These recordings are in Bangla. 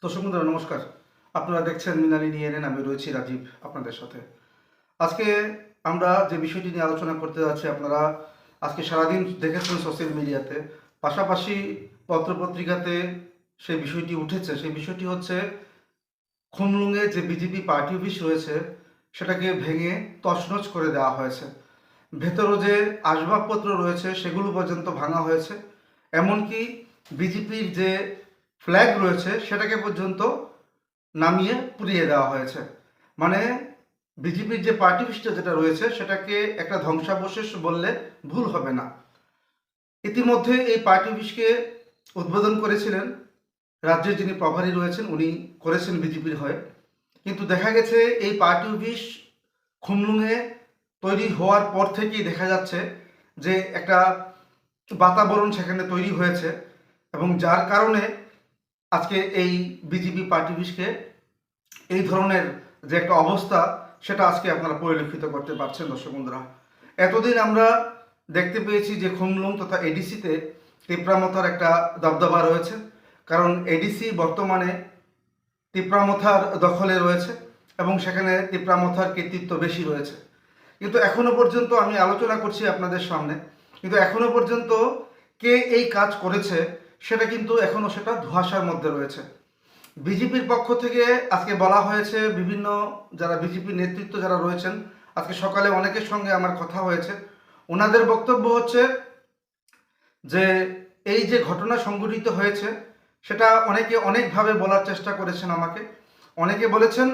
দর্শক বন্ধুরা নমস্কার। আপনারা দেখছেন মৃণালিনী নিয়ে আমি রয়েছি রাজীব আপনাদের সাথে। আজকে আমরা যে বিষয়টি নিয়ে আলোচনা করতে যাচ্ছি, আপনারা আজকে সারাদিন দেখেছেন সোশ্যাল মিডিয়াতে, পাশাপাশি পত্রপত্রিকাতে সেই বিষয়টি উঠেছে। সেই বিষয়টি হচ্ছে খুমলুঙে যে বিজেপি পার্টি অফিস রয়েছে সেটাকে ভেঙে তছনছ করে দেওয়া হয়েছে। ভেতরে যে আসবাবপত্র রয়েছে সেগুলো পর্যন্ত ভাঙা হয়েছে। এমনকি বিজেপির যে ফ্ল্যাগ রয়েছে সেটাকে পর্যন্ত নামিয়ে পুড়িয়ে দেওয়া হয়েছে। মানে বিজেপির যে পার্টি অফিসটা যেটা রয়েছে সেটাকে একটা ধ্বংসাবশেষ বললে ভুল হবে না। ইতিমধ্যে এই পার্টি অফিসকে উদ্বোধন করেছিলেন রাজ্যের যিনি প্রভারী রয়েছেন, উনি করেছেন বিজেপির হয়ে। কিন্তু দেখা গেছে এই পার্টি অফিস খুমলুঙে তৈরি হওয়ার পর থেকেই দেখা যাচ্ছে যে একটা বাতাবরণ সেখানে তৈরি হয়েছে, এবং যার কারণে আজকে এই বিজেপি পার্টি অফিসকে এই ধরনের যে একটা অবস্থা সেটা আজকে আপনারা পরিলক্ষিত করতে পারছেন। দর্শক বন্ধুরা, এতদিন আমরা দেখতে পেয়েছি যে খুমলুং তথা এডিসিতে তিপ্রামথার একটা দবদবা রয়েছে, কারণ এডিসি বর্তমানে তিপ্রামথার দখলে রয়েছে এবং সেখানে তিপ্রামথার কর্তৃত্ব বেশি রয়েছে। কিন্তু এখনো পর্যন্ত আমি আলোচনা করছি আপনাদের সামনে, কিন্তু এখনো পর্যন্ত কে এই কাজ করেছে সেটা কিন্তু এখনো সেটা ধোঁয়াশার মধ্যে রয়েছে। বিজেপির পক্ষ থেকে আজকে বলা হয়েছে, বিভিন্ন যারা বিজেপির নেতৃত্ব যারা রয়েছেন, আজকে সকালে অনেকের সঙ্গে আমার কথা হয়েছে, ওনাদের বক্তব্য হচ্ছে যে এই যে ঘটনা সংঘটিত হয়েছে সেটা অনেকে অনেকভাবে বলার চেষ্টা করেছেন আমাকে। অনেকে বলেছেন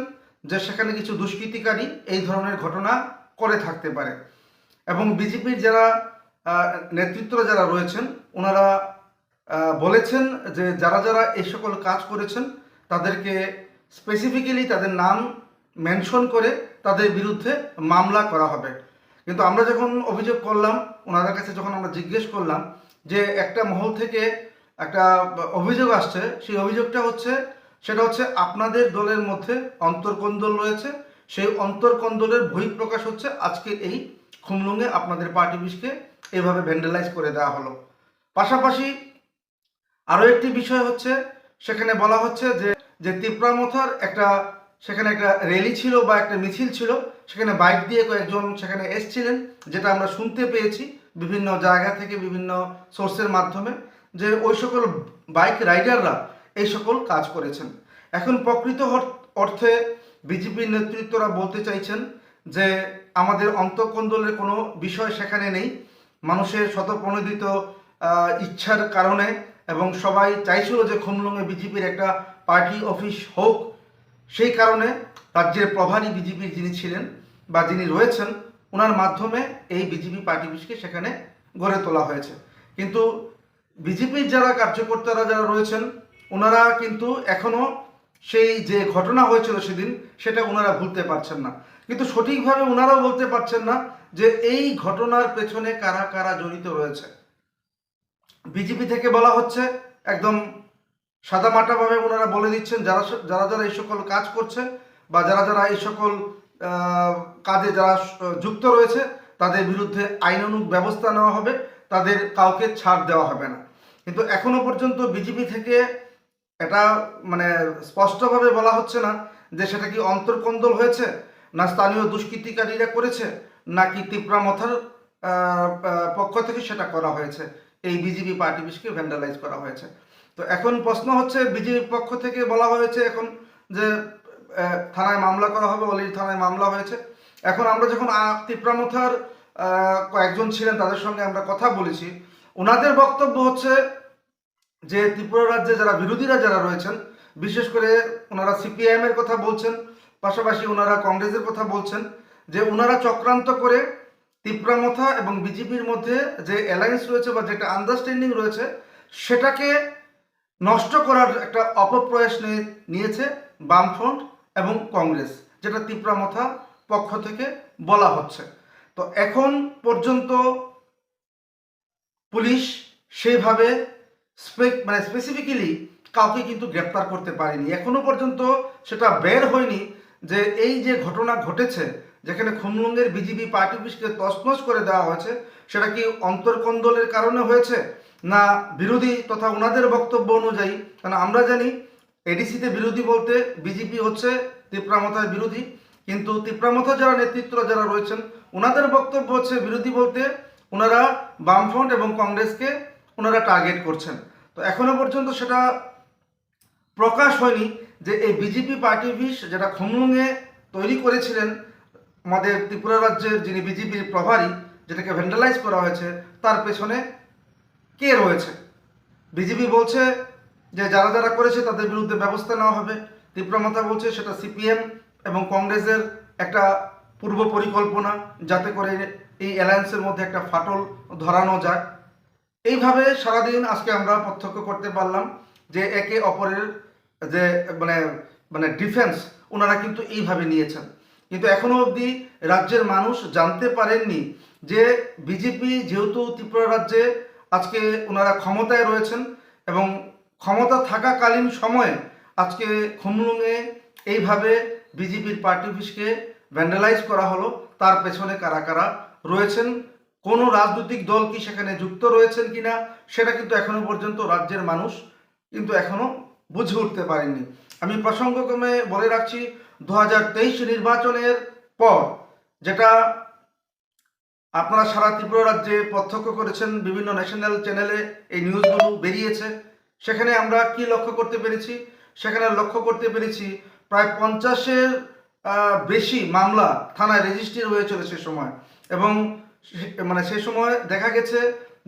যে সেখানে কিছু দুষ্কৃতিকারী এই ধরনের ঘটনা করে থাকতে পারে, এবং বিজেপির যারা নেতৃত্বরা যারা রয়েছেন ওনারা বলেছেন যে যারা যারা এই সকল কাজ করেছেন তাদেরকে স্পেসিফিক্যালি তাদের নাম মেনশন করে তাদের বিরুদ্ধে মামলা করা হবে। কিন্তু আমরা যখন অভিযোগ করলাম, ওনাদের কাছে যখন আমরা জিজ্ঞেস করলাম যে একটা মহল থেকে একটা অভিযোগ আসছে, সেই অভিযোগটা হচ্ছে সেটা হচ্ছে আপনাদের দলের মধ্যে অন্তর্কন্দল রয়েছে, সেই অন্তর্কন্দলের বহিঃপ্রকাশ হচ্ছে আজকের এই খুমলুঙে আপনাদের পার্টি অফিসকে এইভাবে ভ্যান্ডালাইজ করে দেওয়া হলো। পাশাপাশি আরও একটি বিষয় হচ্ছে, সেখানে বলা হচ্ছে যে যে তিপ্রামথার একটা সেখানে একটা র্যালি ছিল বা একটা মিছিল ছিল, সেখানে বাইক দিয়ে কয়েকজন সেখানে এসছিলেন, যেটা আমরা শুনতে পেয়েছি বিভিন্ন জায়গা থেকে বিভিন্ন সোর্সের মাধ্যমে, যে ওই সকল বাইক রাইডাররা এই সকল কাজ করেছেন। এখন প্রকৃত অর্থে বিজেপির নেতৃত্বরা বলতে চাইছেন যে আমাদের অন্তঃকন্দলের কোনো বিষয় সেখানে নেই, মানুষের স্বতঃপ্রণোদিত ইচ্ছার কারণে, এবং সবাই চাইছিল যে খুমলুঙে বিজেপির একটা পার্টি অফিস হোক, সেই কারণে রাজ্যের প্রভারী বিজেপির যিনি ছিলেন বা যিনি রয়েছেন ওনার মাধ্যমে এই বিজেপি পার্টি অফিসকে সেখানে গড়ে তোলা হয়েছে। কিন্তু বিজেপির যারা কার্যকর্তারা যারা রয়েছেন ওনারা কিন্তু এখনও সেই যে ঘটনা হয়েছিল সেদিন সেটা ওনারা ভুলতে পারছেন না, কিন্তু সঠিকভাবে ওনারাও বলতে পারছেন না যে এই ঘটনার পেছনে কারা কারা জড়িত রয়েছে। বিজেপি থেকে বলা হচ্ছে একদম সাদামাটাভাবে ওনারা বলে দিচ্ছেন যারা যারা যারা এই সকল কাজ করছে বা যারা যারা এই সকল কাজে যারা যুক্ত রয়েছে তাদের বিরুদ্ধে আইনানুগ ব্যবস্থা নেওয়া হবে, তাদের কাউকে ছাড় দেওয়া হবে না। কিন্তু এখনো পর্যন্ত বিজেপি থেকে এটা মানে স্পষ্টভাবে বলা হচ্ছে না যে সেটা কি অন্তর্কন্দল হয়েছে, না স্থানীয় দুষ্কৃতিকারীরা করেছে, নাকি তিপ্রামথার পক্ষ থেকে সেটা করা হয়েছে, এই বিজেপি পার্টি অফিসকে ভ্যান্ডালাইজ করা হয়েছে। তো এখন প্রশ্ন হচ্ছে, বিজেপির পক্ষ থেকে বলা হয়েছে এখন যে থানায় মামলা করা হবে, অলরেডি থানায় মামলা হয়েছে। এখন আমরা যখন তিপ্রামথার কয়েকজন ছিলেন তাদের সঙ্গে আমরা কথা বলেছি, ওনাদের বক্তব্য হচ্ছে যে ত্রিপুরা রাজ্যে যারা বিরোধীরা যারা রয়েছেন, বিশেষ করে ওনারা সিপিআইএম এর কথা বলছেন, পাশাপাশি ওনারা কংগ্রেসের কথা বলছেন, যে ওনারা চক্রান্ত করে তিপ্রামথা এবং বিজেপির মধ্যে যে অ্যালায়েন্স রয়েছে বা যেটা আন্ডারস্ট্যান্ডিং রয়েছে সেটাকে নষ্ট করার একটা অপপ্রয়াস নিয়েছে বামফ্রন্ট এবং কংগ্রেস, যেটা তিপ্রামথা পক্ষ থেকে বলা হচ্ছে। তো এখন পর্যন্ত পুলিশ সেইভাবে স্পেসিফিক্যালি কাউকে কিন্তু গ্রেপ্তার করতে পারেনি, এখনো পর্যন্ত সেটা বের হয়নি যে এই যে ঘটনা ঘটেছে যেখানে খুমলুঙের বিজেপি পার্টি অফিসকে তছনছ করে দেওয়া হয়েছে সেটা কি অন্তর্কন্দলের কারণে হয়েছে, না বিরোধী তথা ওনাদের বক্তব্য অনুযায়ী, কারণ আমরা জানি এডিসিতে বিরোধী বলতে বিজেপি হচ্ছে তিপ্রামথার বিরোধী, কিন্তু তিপ্রামথা যারা নেতৃত্বরা যারা রয়েছেন ওনাদের বক্তব্য হচ্ছে বিরোধী বলতে ওনারা বামফ্রন্ট এবং কংগ্রেসকে ওনারা টার্গেট করছেন। তো এখনো পর্যন্ত সেটা প্রকাশ হয়নি যে এই বিজেপি পার্টি অফিস যেটা খুমলুঙে তৈরি করেছিলেন আমাদের ত্রিপুরা রাজ্যের যিনি বিজেপির প্রভারী, যেটাকে ভ্যান্ডালাইজ করা হয়েছে, তার পেছনে কে রয়েছে। বিজেপি বলছে যে যারা যারা করেছে তাদের বিরুদ্ধে ব্যবস্থা নেওয়া হবে, তিপ্রামথা বলছে সেটা সিপিএম এবং কংগ্রেসের একটা পূর্ব পরিকল্পনা, যাতে করে এই অ্যালায়েন্সের মধ্যে একটা ফাটল ধরানো যায়। এইভাবে সারাদিন আজকে আমরা প্রত্যক্ষ করতে পারলাম যে একে অপরের যে মানে মানে ডিফেন্স ওনারা কিন্তু এইভাবে নিয়েছেন। কিন্তু এখনো অবধি রাজ্যের মানুষ জানতে পারেননি যে বিজেপি যেহেতু ত্রিপুরা রাজ্যে আজকে ওনারা ক্ষমতায় রয়েছেন এবং ক্ষমতা থাকাকালীন সময়ে আজকে খুমলুঙে এইভাবে বিজেপির পার্টি অফিসকে ভ্যান্ডালাইজ করা হলো, তার পেছনে কারা কারা রয়েছেন, কোনো রাজনৈতিক দল কি সেখানে যুক্ত রয়েছেন কিনা সেটা কিন্তু এখনো পর্যন্ত রাজ্যের মানুষ কিন্তু এখনো বুঝে উঠতে পারেননি। আমি প্রসঙ্গক্রমে বলে রাখছি 2023 নির্বাচনের পর, যেটা আপনারা সারা ত্রিপুরা রাজ্যে প্রত্যক্ষ করেছেন, বিভিন্ন ন্যাশনাল চ্যানেলে এই নিউজগুলো বেরিয়েছে, সেখানে আমরা কি লক্ষ্য করতে পেরেছি? সেখানে লক্ষ্য করতে পেরেছি প্রায় 50-এর বেশি মামলা থানায় রেজিস্ট্রি হয়েছিল সে সময়, এবং মানে সে সময় দেখা গেছে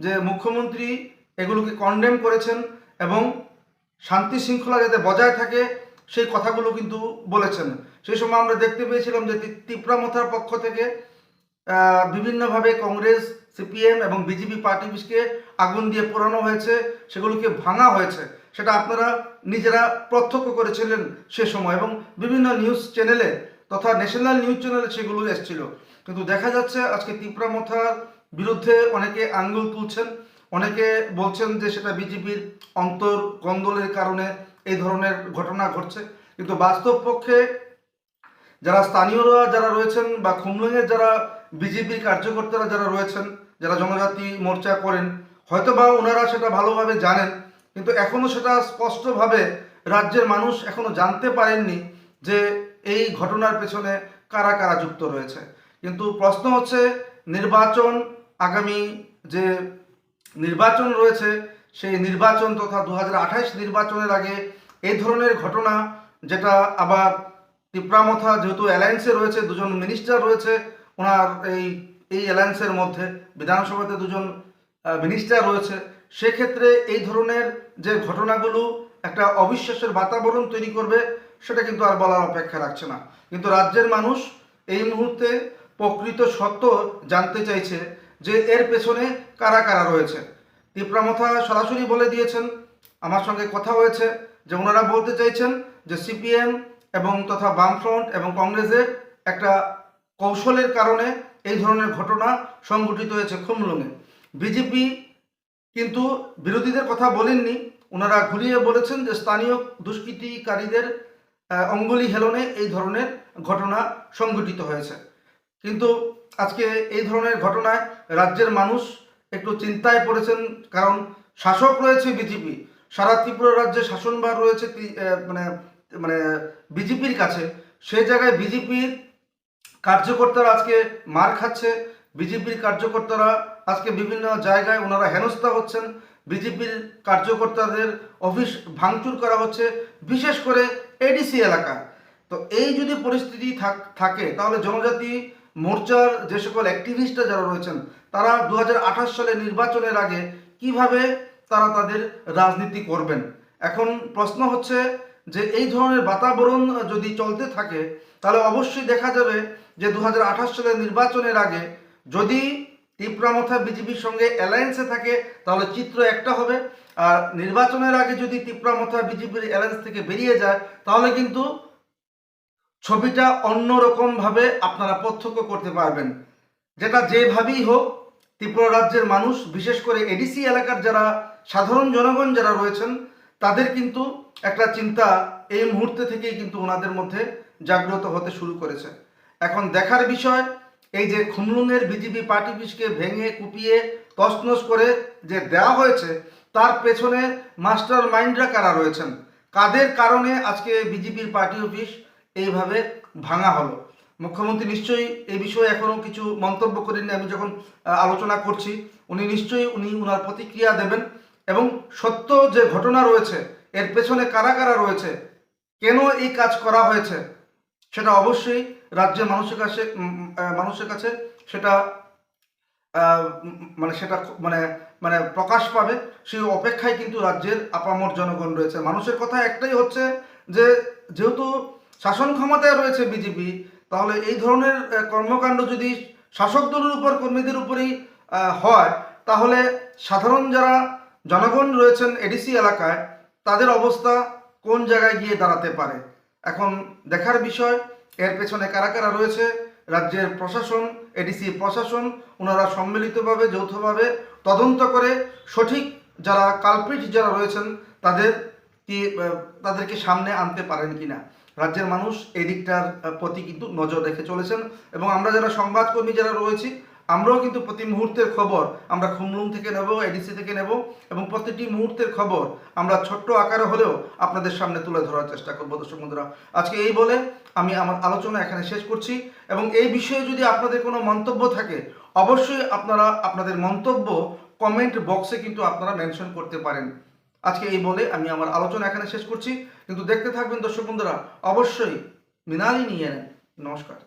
যে মুখ্যমন্ত্রী এগুলোকে কন্ডেম করেছেন এবং শান্তি শৃঙ্খলা যাতে বজায় থাকে সেই কথাগুলো কিন্তু বলেছেন। সেই সময় আমরা দেখতে পেয়েছিলাম যে তিপ্রামথার পক্ষ থেকে বিভিন্নভাবে কংগ্রেস, সিপিএম এবং বিজেপি পার্টি অফিসকে আগুন দিয়ে পোড়ানো হয়েছে, সেগুলোকে ভাঙা হয়েছে, সেটা আপনারা নিজেরা প্রত্যক্ষ করেছিলেন সে সময়, এবং বিভিন্ন নিউজ চ্যানেলে তথা ন্যাশনাল নিউজ চ্যানেলে সেগুলো এসেছিল। কিন্তু দেখা যাচ্ছে আজকে তিপ্রামথার বিরুদ্ধে অনেকে আঙ্গুল তুলছেন, অনেকে বলছেন যে সেটা বিজেপির অন্তর কন্দলের কারণে এই ধরনের ঘটনা ঘটছে। কিন্তু বাস্তব পক্ষে যারা স্থানীয়রা যারা রয়েছেন বা খুমলুঙের যারা বিজেপির কার্যকর্তারা যারা রয়েছেন, যারা জনজাতি মোর্চা করেন, হয়তো বা ওনারা সেটা ভালোভাবে জানেন, কিন্তু এখনও সেটা স্পষ্টভাবে রাজ্যের মানুষ এখনও জানতে পারেননি যে এই ঘটনার পেছনে কারা কারা যুক্ত রয়েছে। কিন্তু প্রশ্ন হচ্ছে নির্বাচন, আগামী যে নির্বাচন রয়েছে সেই নির্বাচন তথা 2028 নির্বাচনের আগে এই ধরনের ঘটনা, যেটা আবার তিপ্রামথা যেহেতু অ্যালায়েন্সে রয়েছে, দুজন মিনিস্টার রয়েছে ওনার এই অ্যালায়েন্সের মধ্যে, বিধানসভাতে দুজন মিনিস্টার রয়েছে, সেক্ষেত্রে এই ধরনের যে ঘটনাগুলো একটা অবিশ্বাসের বাতাবরণ তৈরি করবে সেটা কিন্তু আর বলার অপেক্ষা রাখছে না। কিন্তু রাজ্যের মানুষ এই মুহূর্তে প্রকৃত সত্য জানতে চাইছে যে এর পেছনে কারা কারা রয়েছে। তিপ্রামথা সরাসরি বলে দিয়েছেন, আমার সঙ্গে কথা হয়েছে, যে ওনারা বলতে চাইছেন যে সিপিএম এবং তথা বামফ্রন্ট এবং কংগ্রেসের একটা কৌশলের কারণে এই ধরনের ঘটনা সংঘটিত হয়েছে খুমলুঙে। বিজেপি কিন্তু বিরোধীদের কথা বলেননি, ওনারা ঘুরিয়ে বলেছেন যে স্থানীয় দুষ্কৃতিকারীদের অঙ্গুলি হেলনে এই ধরনের ঘটনা সংঘটিত হয়েছে। কিন্তু আজকে এই ধরনের ঘটনায় রাজ্যের মানুষ একটু চিন্তায় পড়েছেন, কারণ শাসক রয়েছে বিজেপি, সারা ত্রিপুরা রাজ্যে শাসনভার রয়েছে মানে মানে বিজেপির কাছে, সেই জায়গায় বিজেপির কার্যকর্তারা আজকে মার খাচ্ছে, বিজেপির কার্যকর্তারা আজকে বিভিন্ন জায়গায় ওনারা হেনস্থা হচ্ছেন, বিজেপির কার্যকর্তাদের অফিস ভাঙচুর করা হচ্ছে, বিশেষ করে এডিসি এলাকা। তো এই যদি পরিস্থিতি থাকে তাহলে জনজাতি মোর্চার যে সকল অ্যাক্টিভিস্টরা যারা রয়েছেন তারা 2028 সালে নির্বাচনের আগে কিভাবে তারা তাদের রাজনীতি করবেন। এখন প্রশ্ন হচ্ছে যে এই ধরনের বাতাবরণ যদি চলতে থাকে তাহলে অবশ্যই দেখা যাবে যে 2028 সালের নির্বাচনের আগে যদি তিপ্রামথা বিজেপির সঙ্গে অ্যালায়েন্সে থাকে তাহলে চিত্র একটা হবে, আর নির্বাচনের আগে যদি তিপ্রামথা বিজেপির অ্যালায়েন্স থেকে বেরিয়ে যায় তাহলে কিন্তু ছবিটা অন্যরকমভাবে আপনারা প্রত্যক্ষ করতে পারবেন। যেটা যেভাবেই হোক ত্রিপুরা রাজ্যের মানুষ, বিশেষ করে এডিসি এলাকার যারা সাধারণ জনগণ যারা রয়েছেন, তাদের কিন্তু একটা চিন্তা এই মুহূর্তে থেকেই কিন্তু ওনাদের মধ্যে জাগ্রত হতে শুরু করেছে। এখন দেখার বিষয় এই যে খুমলুঙের বিজেপি পার্টি অফিসকে ভেঙে কুপিয়ে তছনছ করে যে দেওয়া হয়েছে তার পেছনে মাস্টার মাইন্ডরা কারা রয়েছেন, কাদের কারণে আজকে বিজেপির পার্টি অফিস এইভাবে ভাঙা হলো? মুখ্যমন্ত্রী নিশ্চয়ই এই বিষয়ে এখনও কিছু মন্তব্য করেননি। আমি যখন আলোচনা করছি উনি নিশ্চয়ই ওনার প্রতিক্রিয়া দেবেন এবং সত্য যে ঘটনা রয়েছে এর পেছনে কারা কারা রয়েছে, কেন এই কাজ করা হয়েছে, সেটা অবশ্যই রাজ্যের মানুষের কাছে সেটা সেটা মানে প্রকাশ পাবে। সেই অপেক্ষায় কিন্তু রাজ্যের আপামর জনগণ রয়েছে। মানুষের কথা একটাই হচ্ছে যে যেহেতু শাসন ক্ষমতায় রয়েছে বিজেপি, তাহলে এই ধরনের কর্মকাণ্ড যদি শাসক দলের উপর, কর্মীদের উপরেই হয়, তাহলে সাধারণ যারা জনগণ রয়েছেন এডিসি এলাকায় তাদের অবস্থা কোন জায়গায় গিয়ে দাঁড়াতে পারে। এখন দেখার বিষয় এর পেছনে কারা কারা রয়েছে। রাজ্যের প্রশাসন, এডিসি প্রশাসন, ওনারা সম্মিলিতভাবে যৌথভাবে তদন্ত করে সঠিক যারা কালপ্রিট যারা রয়েছেন তাদেরকে সামনে আনতে পারেন কিনা। রাজ্যের মানুষ এই দিকটার প্রতি কিন্তু নজর রেখে চলেছেন এবং আমরা যারা সংবাদকর্মী যারা রয়েছি আমরাও কিন্তু প্রতি মুহূর্তের খবর আমরা খুমলুং থেকে নেব, এডিসি থেকে নেব এবং প্রতিটি মুহূর্তের খবর আমরা ছোট্ট আকারে হলেও আপনাদের সামনে তুলে ধরার চেষ্টা করব। দর্শক বন্ধুরা, আজকে এই বলে আমি আমার আলোচনা এখানে শেষ করছি এবং এই বিষয়ে যদি আপনাদের কোনো মন্তব্য থাকে অবশ্যই আপনারা আপনাদের মন্তব্য কমেন্ট বক্সে কিন্তু আপনারা মেনশন করতে পারেন। আজকে এই বলে আমি আমার আলোচনা এখানে শেষ করছি, কিন্তু দেখতে থাকবেন দর্শক বন্ধুরা, অবশ্যই মৃণালিনী নিয়ে নেন। নমস্কার।